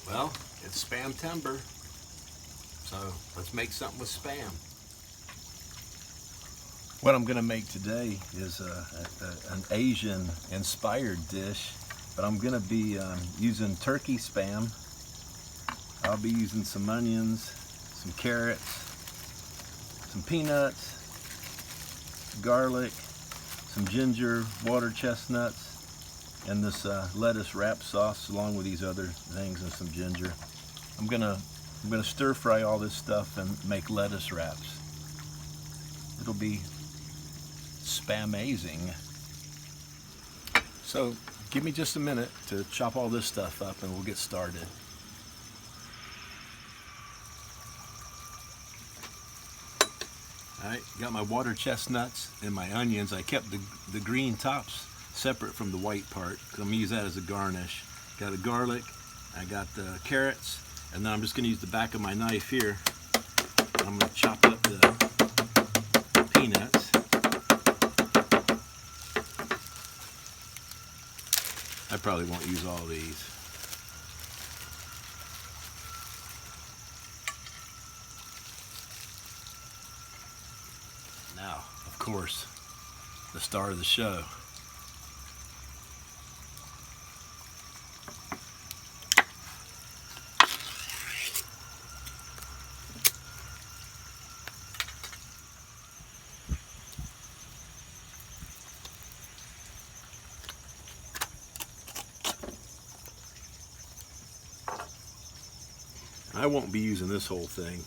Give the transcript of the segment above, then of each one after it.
Well, it's Spamtember, so let's make something with Spam. What I'm going to make today is an Asian inspired dish, but I'm going to be using turkey Spam. I'll be using some onions, some carrots, some peanuts, garlic, some ginger, water chestnuts, and this lettuce wrap sauce along with these other things and some ginger. I'm gonna stir fry all this stuff and make lettuce wraps. It'll be Spamazing. So give me just a minute to chop all this stuff up and we'll get started. Alright, got my water chestnuts and my onions. I kept the green tops separate from the white part because I'm going to use that as a garnish. Got the garlic, I got the carrots, and then I'm just going to use the back of my knife here. I'm going to chop up the peanuts. I probably won't use all these. Now, of course, the star of the show. I won't be using this whole thing.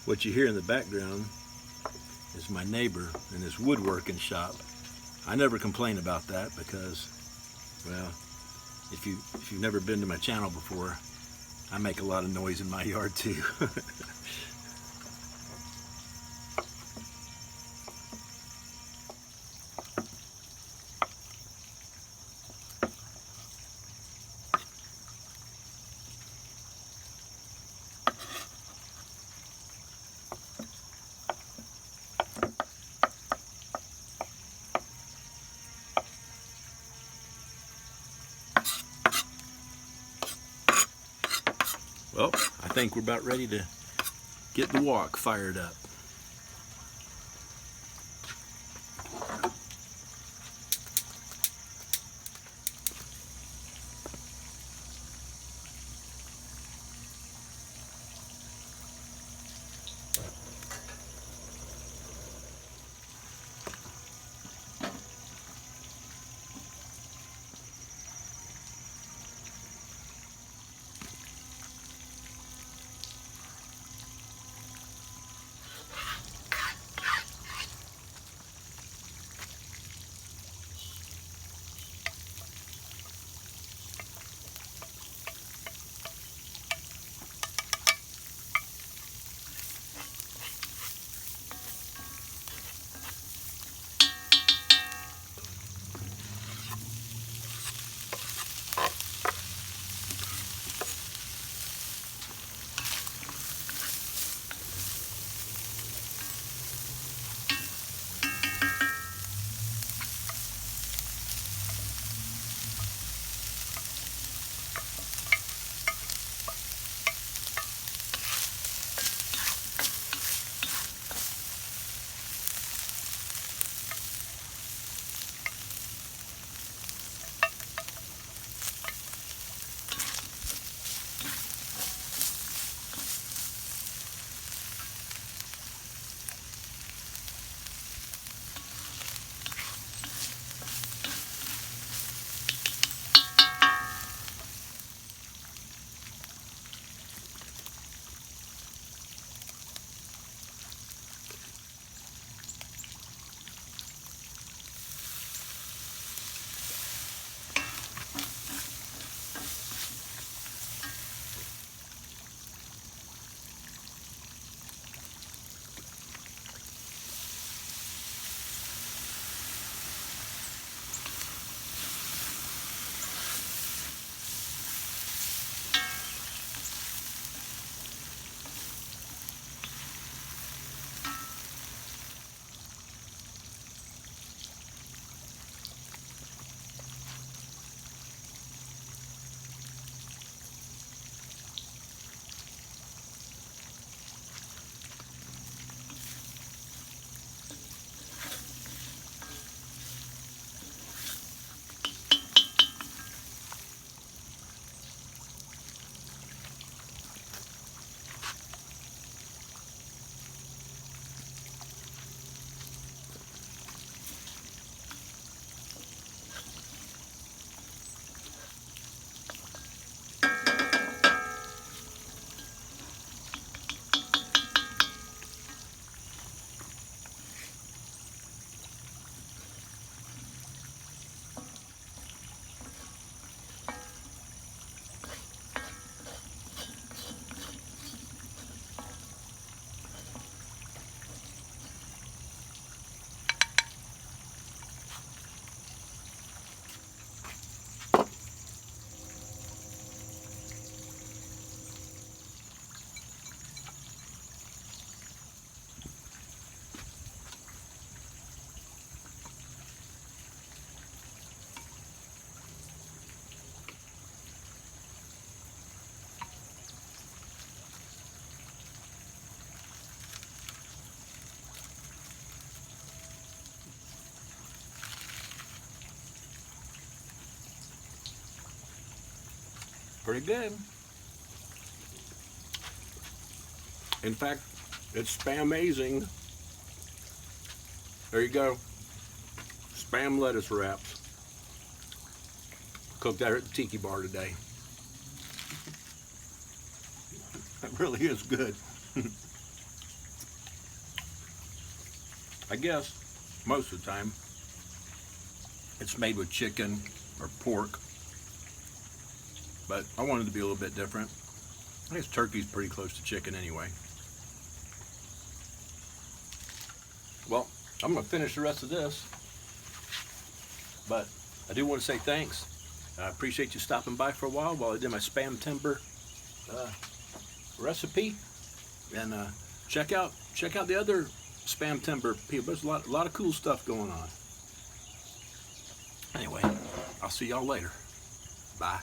What you hear in the background is my neighbor in his woodworking shop. I never complain about that because, well, if you've never been to my channel before, I make a lot of noise in my yard too. Well, I think we're about ready to get the wok fired up. pretty good. In fact, it's Spamazing. There you go. Spam lettuce wraps. Cooked that at the Tiki Bar today. That really is good. I guess most of the time it's made with chicken or pork, but I wanted to be a little bit different. I guess turkey's pretty close to chicken anyway. Well, I'm gonna finish the rest of this, but I do want to say thanks. I appreciate you stopping by for a while I did my Spamtember recipe, and check out the other Spamtember people. There's a lot of cool stuff going on. Anyway, I'll see y'all later. Bye.